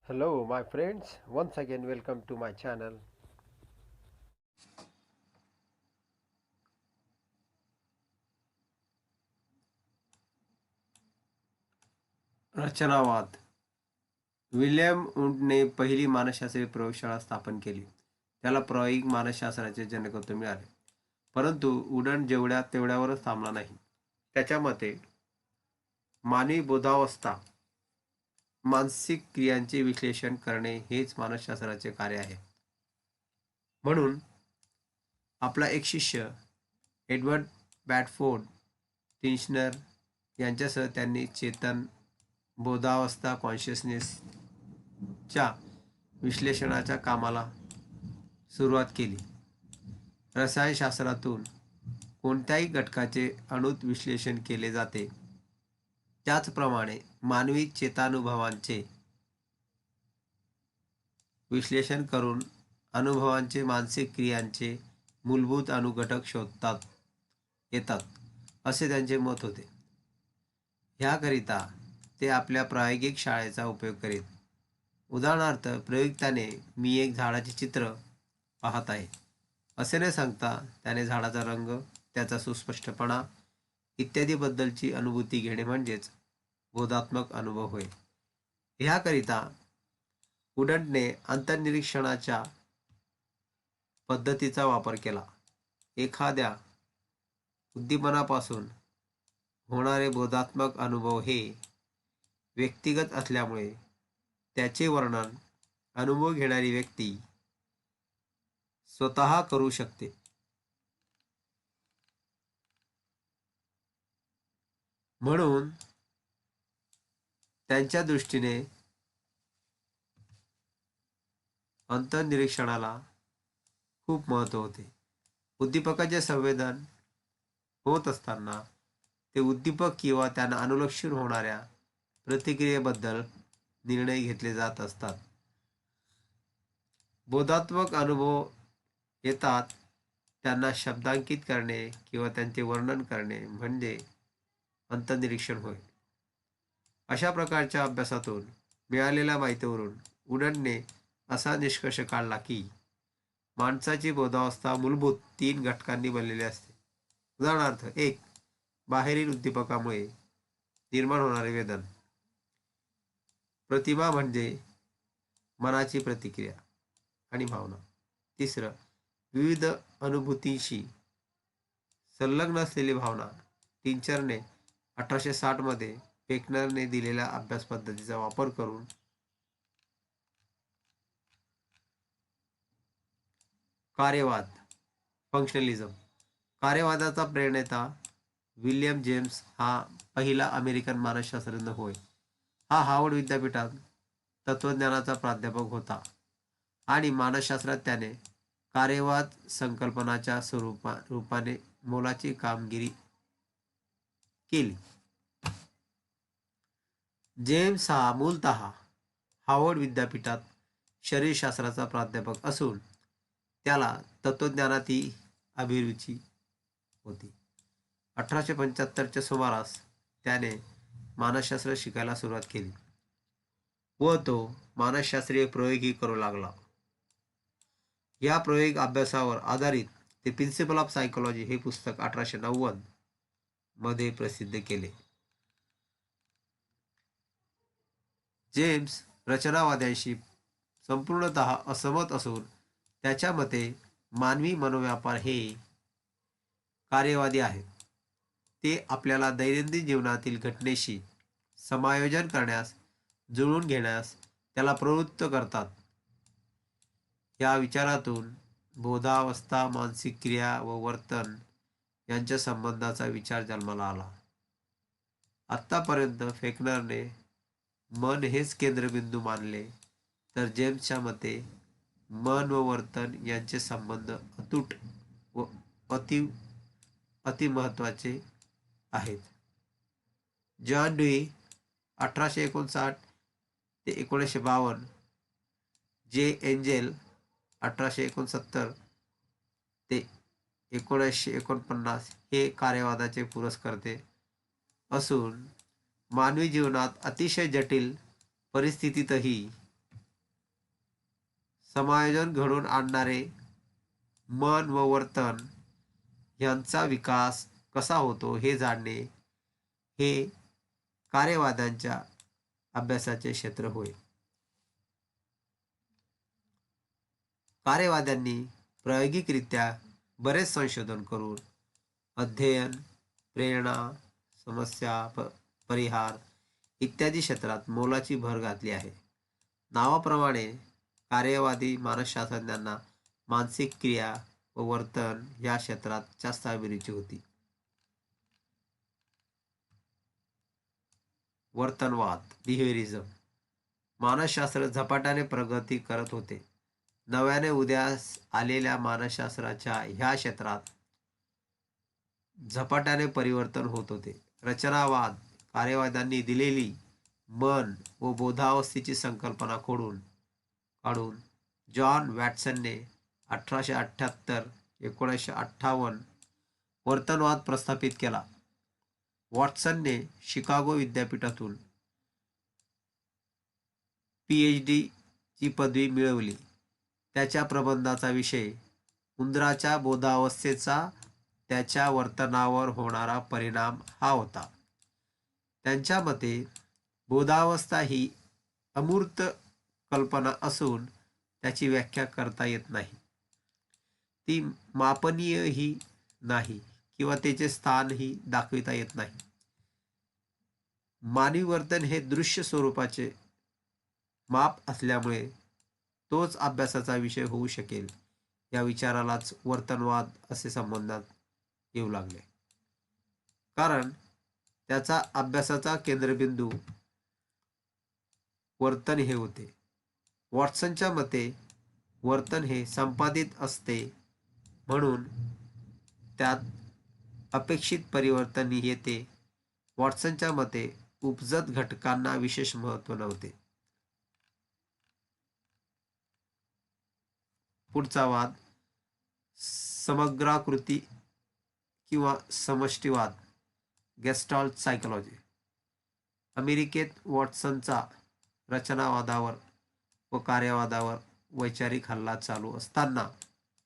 Hello, my friends. Once again, welcome to my channel. रचनावाद. William वुडने पहिली मानसशास्त्रीय प्रयोगशाळा स्थापन केली. त्याला प्रायोगिक मानसशास्त्राचे जनकत्व मिळाले. परंतु वुडन जेवढ्या तेवढ्यावरच थांबला नाही. त्याच्या मते मानवी बोधावस्था, मानसिक क्रियांचे विश्लेषण करणे हेच मानसशास्त्राचे कार्य आहे. म्हणून आपला एक शिष्य एडवर्ड बॅडफोर्ड टिन्शनर यांच्यासह त्यांनी चेतन बोधावस्था कॉन्शियसनेसच्या विश्लेषणाच्या कामाला सुरुवात केली. रसायनशास्त्रातून कोणत्याही घटकाचे अणूत विश्लेषण केले जाते, त्याचप्रमाणे मानवी चेतानुभवांचे विश्लेषण करून अनुभवांचे मानसिक क्रियांचे मूलभूत अनुघटक शोधतात येतात, असे त्यांचे मत होते. ह्याकरिता ते आपल्या प्रायोगिक शाळेचा उपयोग करीत. उदाहरणार्थ, प्रयुक्ताने मी एक झाडाचे चित्र पाहत आहे असे न सांगता त्याने झाडाचा रंग, त्याचा सुस्पष्टपणा इत्यादीबद्दलची अनुभूती घेणे म्हणजेच बोधात्मक अनुभव होय. ह्याकरिता वुडनने अंतर्निरीक्षणाच्या पद्धतीचा वापर केला. एखाद्या उद्दीपनापासून होणारे बोधात्मक अनुभव हे व्यक्तिगत असल्यामुळे त्याचे वर्णन अनुभव घेणारी व्यक्ती स्वतः करू शकते. म्हणून त्यांच्या दृष्टीने अंतर्निरीक्षणाला खूप महत्त्व होते. उद्दीपकाचे संवेदन होत असताना ते उद्दीपक किंवा त्यांना अनुलक्षून होणाऱ्या प्रतिक्रियेबद्दल निर्णय घेतले जात असतात. बोधात्मक अनुभव येतात त्यांना शब्दांकित करणे किंवा त्यांचे वर्णन करणे म्हणजे अंतर्निरीक्षण होय. अशा प्रकारच्या अभ्यासातून मिळालेल्या माहितीवरून वुडनने असा निष्कर्ष काढला की माणसाची बोधावस्था मूलभूत 3 घटकांनी बनलेली असते. उदाहरणार्थ, 1. बाहेरील उद्दीपकामुळे निर्माण होणारे वेदन. प्रतिमा म्हणजे मनाची प्रतिक्रिया आणि भावना. 3. विविध अनुभूतींशी संलग्न असलेली भावना. टिन्चरने 1860 मध्ये फेक्नरने दिलेल्या अभ्यास पद्धतीचा वापर करून कार्यवाद, फंक्शनलिझम. कार्यवादाचा प्रणेता विल्यम जेम्स हा पहिला अमेरिकन मानसशास्त्रज्ञ होय. हा हार्वर्ड विद्यापीठात तत्त्वज्ञानाचा प्राध्यापक होता आणि मानसशास्त्रात त्याने कार्यवाद संकल्पनाच्या रूपाने मोलाची कामगिरी केली. जेम्स हा मूलतः हार्वर्ड विद्यापीठात शरीरशास्त्राचा प्राध्यापक असून त्याला तत्त्वज्ञानातही अभिरुची होती. 1875च्या सुमारास त्याने मानसशास्त्र शिकायला सुरुवात केली व तो मानसशास्त्रीय प्रयोगही करू लागला. या प्रायोगिक अभ्यासावर आधारित द प्रिन्सिपल ऑफ सायकोलॉजी हे पुस्तक 1890 मध्ये प्रसिद्ध केले. जेम्स रचनावाद्यांशी संपूर्णतः असहमत असून त्याच्या मते मानवी मनोव्यापार हे कार्यवादी आहेत. ते आपल्याला दैनंदिन जीवनातील घटनेशी समायोजन करण्यास, जुळवून घेण्यास त्याला प्रवृत्त करतात. या विचारातून बोधावस्था, मानसिक क्रिया व वर्तन यांच्या संबंधाचा विचार जन्माला आला. आत्तापर्यंत फेक्नरने मन हेच केंद्रबिंदू मानले, तर जेम्सच्या मते मन व वर्तन यांचे संबंध अतूट व अतिमहत्वाचे आहेत. जॉन ड्यूई 1859 ते 1952, जे एंजेल 1869 ते 1949 हे कार्यवादाचे पुरस्कर्ते असून मानवी जीवनात अतिशय जटिल परिस्थितीतही समायोजन घडवून आणणारे मन व वर्तन यांचा विकास कसा होतो हे जाणणे हे कार्यवादांच्या अभ्यासाचे क्षेत्र होय. कार्यवाद्यांनी प्रायोगिकरित्या बरेच संशोधन करून अध्ययन, प्रेरणा, समस्या परिहार इत्यादी क्षेत्रात मोलाची भर घातली आहे. नावाप्रमाणे कार्यवादी मानसशास्त्रज्ञांना मानसिक क्रिया व वर्तन या क्षेत्रात जास्त अभिरुची होती. वर्तनवाद, बिहेवियरिझम. मानसशास्त्र झपाट्याने प्रगती करत होते. नव्याने उदयास आलेल्या मानसशास्त्राच्या ह्या क्षेत्रात झपाट्याने परिवर्तन होत होते. रचनावाद, कार्यवाद्यांनी दिलेली मन व बोधावस्थेची संकल्पना काढून जॉन वॅटसनने 1878-1958 वर्तनवाद प्रस्थापित केला. वॉटसनने शिकागो विद्यापीठातून PhD ची पदवी मिळवली. त्याच्या प्रबंधाचा विषय उंदराच्या बोधावस्थेचा त्याच्या वर्तनावर होणारा परिणाम हा होता. त्यांच्या मते बोधावस्था ही अमूर्त कल्पना असून त्याची व्याख्या करता येत नाही. ती मापनीयही नाही किंवा त्याचे स्थानही दाखविता येत नाही. मानवी वर्तन हे दृश्य स्वरूपाचे माप असल्यामुळे तोच अभ्यासाचा विषय होऊ शकेल या विचारालाच वर्तनवाद असे संबोधण्यात येऊ लागले. कारण त्याचा अभ्यासाचा केंद्रबिंदू वर्तन हे होते. वॉटसनच्या मते वर्तन हे संपादित असते म्हणून त्यात अपेक्षित परिवर्तन येते. वॉटसनच्या मते उपजत घटकांना विशेष महत्त्व नव्हते. पुढचा वाद समग्राकृती किंवा समष्टीवाद, गेस्टाल्ट सायकोलॉजी. अमेरिकेत वॉटसनचा रचनावादावर व कार्यवादावर वैचारिक हल्ला चालू असताना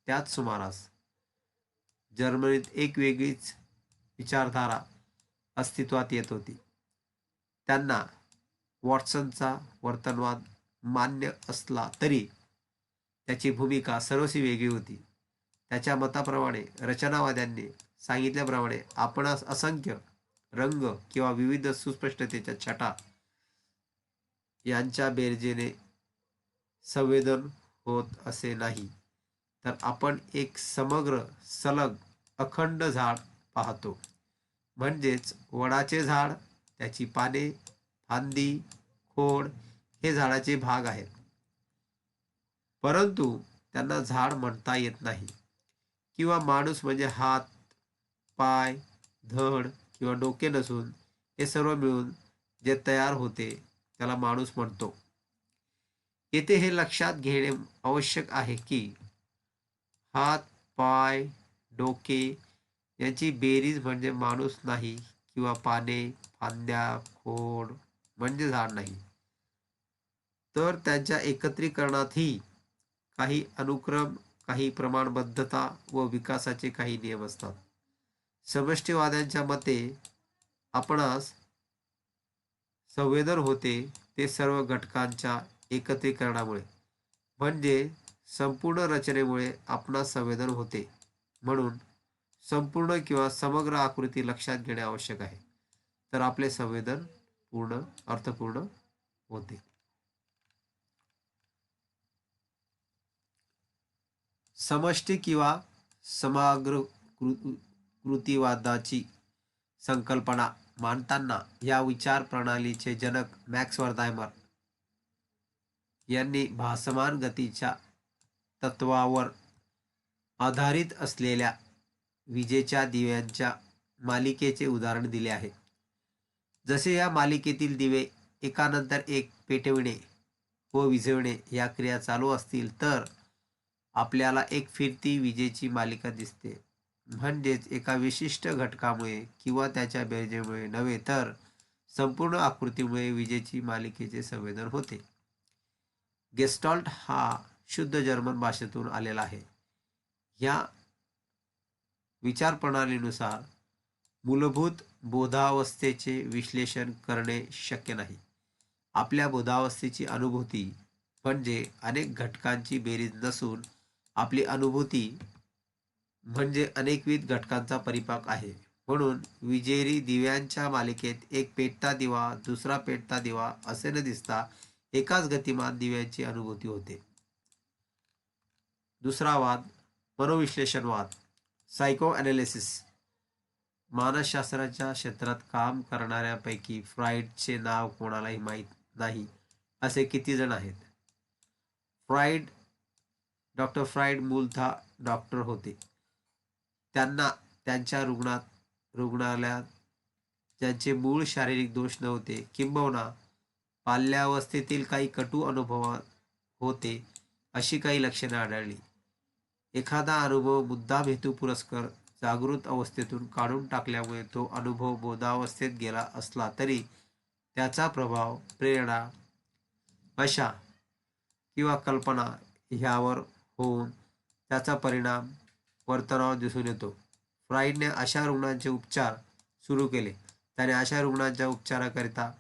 त्याच सुमारास जर्मनीत एक वेगळीच विचारधारा अस्तित्वात येत होती. त्यांना वॉटसनचा वर्तनवाद मान्य असला तरी त्याची भूमिका सर्वस्वी वेगळी होती. त्याच्या मताप्रमाणे रचनावाद्यांनी सांगितल्याप्रमाणे आपणास असंख्य रंग किंवा विविध सुस्पष्टतेच्या छटा यांच्या बेरजेने संवेदन होत असे नाही, तर आपण एक समग्र, सलग, अखंड झाड पाहतो. म्हणजेच वडाचे झाड, त्याची पाने, फांदी, खोड हे झाडाचे भाग आहेत, परंतु त्यांना झाड म्हणता येत नाही. किंवा माणूस म्हणजे हात, पाय, धड किंवा डोके नसून हे सर्व मिळून जे तयार होते त्याला माणूस म्हणतो. येथे हे लक्षात घेणे आवश्यक आहे की हात, पाय, डोके यांची बेरीज म्हणजे माणूस नाही किंवा पाने, फांद्या, खोड म्हणजे झाड नाही, तर त्यांच्या एकत्रीकरणातही काही अनुक्रम, काही प्रमाणबद्धता व विकासाचे काही नियम असतात. समष्टीवाद्यांच्या मते आपणास संवेदन होते ते सर्व घटकांच्या एकत्रीकरणामुळे, म्हणजे संपूर्ण रचनेमुळे आपणास संवेदन होते. म्हणून संपूर्ण किंवा समग्र आकृती लक्षात घेणे आवश्यक आहे, तर आपले संवेदन अर्थपूर्ण होते. समष्टी किंवा समग्र कृतीवादाची संकल्पना मांडताना या विचार प्रणालीचे जनक मॅक्स वर्धायमर यांनी भासमान गतीच्या तत्वावर आधारित असलेल्या विजेच्या दिव्यांच्या मालिकेचे उदाहरण दिले आहे. जसे या मालिकेतील दिवे एकानंतर एक पेटविणे व विझविणे या क्रिया चालू असतील तर आपल्याला एक फिरती विजेची मालिका दिसते. म्हणजेच एका विशिष्ट घटकामुळे किंवा त्याच्या बेरजेमुळे नव्हे तर संपूर्ण आकृतीमुळे विजेची मालिकेचे संवेदन होते. गेस्टाल्ट हा शुद्ध जर्मन भाषेतून आलेला आहे. या विचारप्रणालीनुसार मूलभूत बोधावस्थेचे विश्लेषण करणे शक्य नाही. आपल्या बोधावस्थेची अनुभूती म्हणजे अनेक घटकांची बेरीज नसून आपली अनुभूती म्हणजे अनेकविध घटकांचा परिपाक आहे. म्हणून विजेरी दिव्यांच्या मालिकेत एक पेटता दिवा, दुसरा पेटता दिवा असे न दिसता एकाच गतिमान दिव्याची अनुभूती होते. दुसरा वाद, मनोविश्लेषणवाद, सायको ॲनालिसिस. मानसशास्त्राच्या क्षेत्रात काम करणाऱ्यांपैकी फ्राईडचे नाव कोणालाही माहीत नाही असे किती जण आहेत? डॉक्टर फ्राईड मूलतः डॉक्टर होते. त्यांना त्यांच्या रुग्णालयात ज्यांचे मूळ शारीरिक दोष नव्हते किंबहुना बाल्यावस्थेतील काही कटू अनुभव होते अशी काही लक्षणे आढळली. एखादा अनुभव मुद्दाम हेतुपुरस्सर जागृत अवस्थेतून काढून टाकल्यामुळे तो अनुभव बोधावस्थेत गेला असला तरी त्याचा प्रभाव प्रेरणा, आशा किंवा कल्पना ह्यावर होऊन त्याचा परिणाम वर्तनावर दिसून येतो. फ्राईडने अशा रुग्णांचे उपचार सुरू केले. त्याने अशा रुग्णांच्या उपचाराकरिता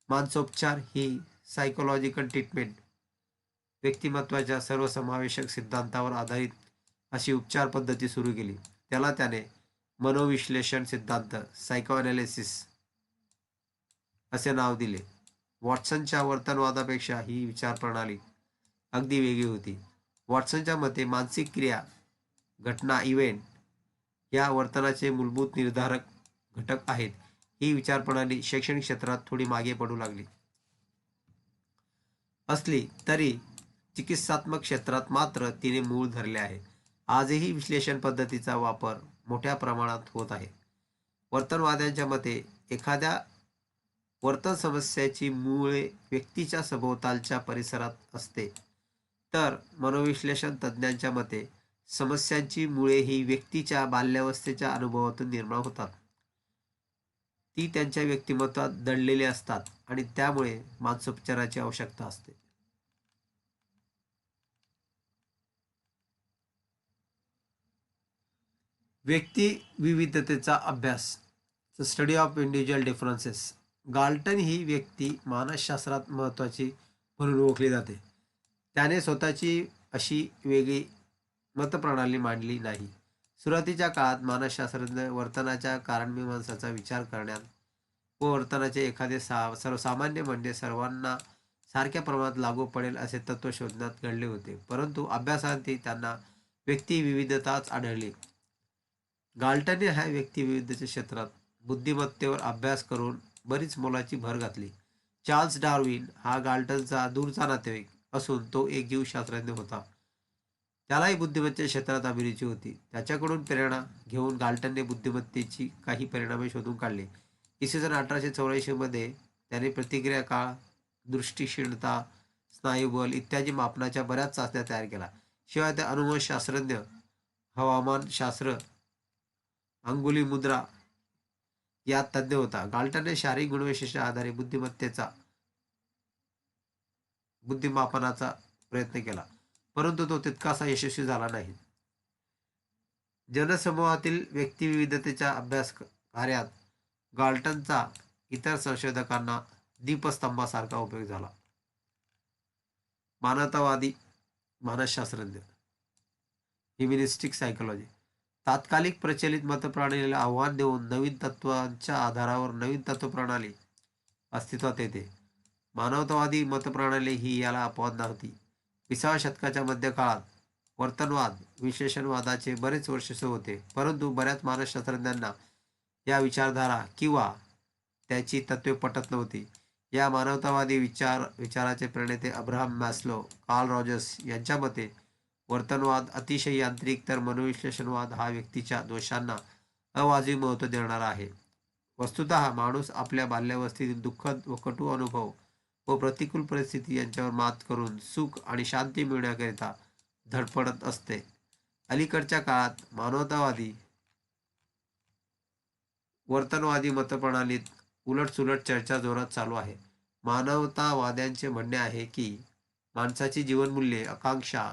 मानसोपचार ही सायकोलॉजिकल ट्रीटमेंट, व्यक्तिमत्वाच्या सर्वसमावेशक सिद्धांतावर आधारित अशी उपचार पद्धती सुरू केली. त्याला त्याने मनोविश्लेषण सिद्धांत, सायकोॲनालिसिस असे नाव दिले. वॉटसनच्या वर्तनवादापेक्षा ही विचारप्रणाली अगदी वेगळी होती. वॉटसनच्या मते मानसिक क्रिया, घटना, इव्हेंट या वर्तनाचे मूलभूत निर्धारक घटक आहेत. ही विचारप्रणाली शैक्षणिक क्षेत्रात थोडी मागे पडू लागली असली तरी चिकित्सात्मक क्षेत्रात मात्र तिने मूळ धरले आहे. आजही विश्लेषण पद्धतीचा वापर मोठ्या प्रमाणात होत आहे. वर्तनवाद्यांच्या मते एखाद्या वर्तन समस्येची मुळे व्यक्तीच्या सभोवतालच्या परिसरात असते, तर मनोविश्लेषण तज्ज्ञांच्या मते समस्यांची मुळे ही व्यक्तीच्या बाल्यावस्थेच्या अनुभवातून निर्माण होतात. ती त्यांच्या व्यक्तिमत्वात दडलेली असतात आणि त्यामुळे मानसोपचाराची आवश्यकता असते. व्यक्ती विविधतेचा अभ्यास, the study of individual differences. Galton ही व्यक्ती मानसशास्त्रात महत्त्वाची म्हणून ओळखली जाते. त्याने स्वतःची अशी वेगळी मतप्रणाली मांडली नाही. सुरुवातीच्या काळात मानसशास्त्रज्ञ वर्तनाच्या कारणमीमांसाचा विचार करण्यात व वर्तनाचे एखादे सर्वसामान्य म्हणजे सर्वांना सारख्या प्रमाणात लागू पडेल असे तत्त्व शोधण्यात घडले होते. परंतु अभ्यासांती त्यांना व्यक्ती विविधताच आढळली. गाल्टनने ह्या व्यक्तिविविधतेच्या क्षेत्रात बुद्धिमत्तेवर अभ्यास करून बरीच मोलाची भर घातली. चार्ल्स डार्विन हा गाल्टनचा दूरचा नातेवाईक असून तो एक जीवशास्त्रज्ञ होता. त्यालाही बुद्धिमत्तेच्या क्षेत्रात अभिरुची होती. त्याच्याकडून प्रेरणा घेऊन गाल्टनने बुद्धिमत्तेची काही परिणामे शोधून काढली. इसवी सन 1884 मध्ये त्याने प्रतिक्रिया काळ, दृष्टिक्षीणता, स्नायुबल इत्यादी मापनाच्या बऱ्याच चाचण्या तयार केल्या. शिवाय त्या अनुवंशशास्त्रज्ञ, हवामानशास्त्र, अंगुली मुद्रा यात तज्ज्ञ होता. गाल्टनने शारीरिक गुणवैशिष्ट्या आधारे बुद्धिमापनाचा प्रयत्न केला, परंतु तो तितकासा यशस्वी झाला नाही. जनसमूहातील व्यक्तिविविधतेच्या अभ्यास कार्यात गाल्टनचा इतर संशोधकांना दीपस्तंभासारखा उपयोग झाला. मानवतावादी मानसशास्त्रज्ञ, ह्युमॅनिस्टिक सायकोलॉजी. तात्कालिक प्रचलित मतप्रणालीला आव्हान देऊन नवीन तत्वांच्या आधारावर नवीन तत्वप्रणाली अस्तित्वात येते. मानवतावादी मतप्रणाली ही याला अपवाद नव्हती. 20व्या शतकाच्या मध्यकाळात वर्तनवाद विश्लेषणवादाचे बरेच वर्चस्व होते, परंतु बऱ्याच मानसशास्त्रज्ञांना या विचारधारा किंवा त्याची तत्त्वे पटत नव्हती. या मानवतावादी विचाराचे प्रणेते अब्राहम मॅस्लो, कार्ल रॉजर्स यांच्या मते वर्तनवाद अतिशय यांत्रिक तर मनोविश्लेषणवाद हा व्यक्तीच्या दोषांना अवाजवी महत्त्व देणारा आहे. वस्तुतः माणूस आपल्या बाल्यावस्थेतील दुःखद व कटू अनुभव व प्रतिकूल परिस्थिती यांच्यावर मात करून सुख आणि शांती मिळवण्याकरिता धडपडत असते. अलीकडच्या काळात मानवतावादी वर्तनवादी मतप्रणालीत उलटसुलट चर्चा जोरात चालू आहे. मानवतावाद्यांचे म्हणणे आहे की माणसाची जीवनमूल्ये, आकांक्षा,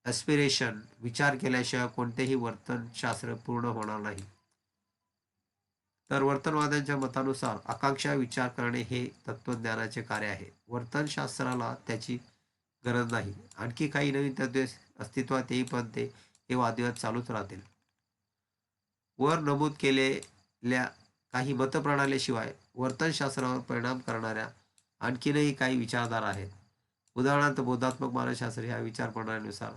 ॲस्पिरेशन विचार केल्याशिवाय कोणतेही वर्तनशास्त्र पूर्ण होणार नाही. तर वर्तनवाद्यांच्या मतानुसार आकांक्षा विचार करणे हे तत्वज्ञानाचे कार्य आहे. वर्तनशास्त्राला त्याची गरज नाही. आणखी काही नवीन तत्त्वे अस्तित्वात येईपर्यंत हे वादविवाद चालूच राहतील. वर नमूद केलेल्या काही मतप्रणालीशिवाय वर्तनशास्त्रावर परिणाम करणाऱ्या आणखीनही काही विचारधारा आहेत. उदाहरणार्थ बोधात्मक मानसशास्त्र ह्या विचारप्रणालीनुसार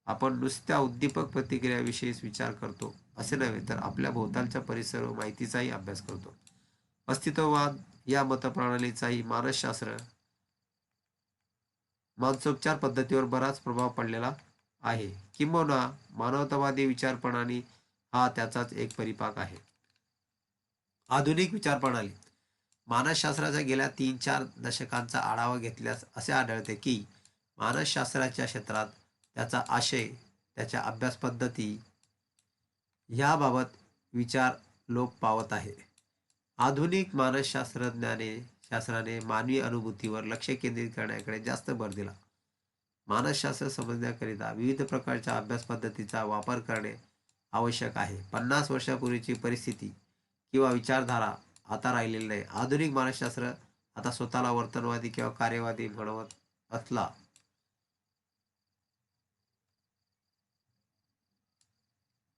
आपण नुसत्या उद्दीपक प्रतिक्रियाविषयीच विचार करतो असे नव्हे, तर आपल्या भोवतालच्या परिसर व माहितीचाही अभ्यास करतो. अस्तित्ववाद या मतप्रणालीचाही मानसशास्त्र मानसोपचार पद्धतीवर बराच प्रभाव पडलेला आहे. किंबहुना मानवतावादी विचारप्रणाली हा त्याचाच एक परिपाक आहे. आधुनिक विचारप्रणाली मानसशास्त्राच्या गेल्या 3-4 दशकांचा आढावा घेतल्यास असे आढळते की मानसशास्त्राच्या क्षेत्रात त्याचा आशय, त्याच्या अभ्यास पद्धती ह्याबाबत विचार लोप पावत आहे. आधुनिक शास्त्राने मानवी अनुभूतीवर लक्ष केंद्रित करण्याकडे जास्त भर दिला. मानसशास्त्र समजण्याकरिता विविध प्रकारच्या अभ्यास पद्धतीचा वापर करणे आवश्यक आहे. 50 वर्षापूर्वीची परिस्थिती किंवा विचारधारा आता राहिलेली नाही. आधुनिक मानसशास्त्र आता स्वतःला वर्तनवादी किंवा कार्यवादी म्हणवत असला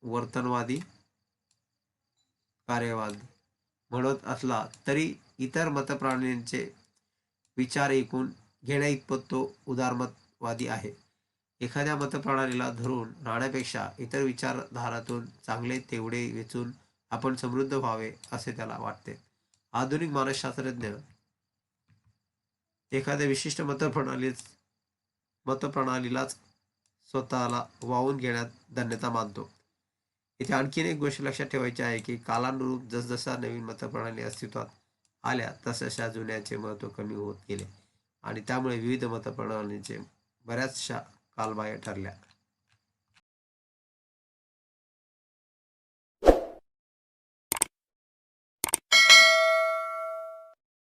वर्तनवादी कार्यवादी म्हणत असला तरी इतर मतप्रणालींचे विचार ऐकून घेण्याइतपत तो उदारमतवादी आहे. एखाद्या मतप्रणालीला धरून राहण्यापेक्षा इतर विचारधारातून चांगले तेवढे वेचून आपण समृद्ध व्हावे असे त्याला वाटते. आधुनिक मानसशास्त्रज्ञ एखाद्या विशिष्ट मतप्रणालीलाच स्वतःला वाहून घेण्यात धन्यता मानतो. इथे आणखीन एक गोष्ट लक्षात ठेवायची आहे की कालानुरूप जसजशा नवीन मतप्रणाली अस्तित्वात आल्या तसतशा जुन्याचे महत्त्व कमी होत गेले आणि त्यामुळे विविध मतप्रणालींचे बऱ्याचशा कालबाह्य ठरल्या.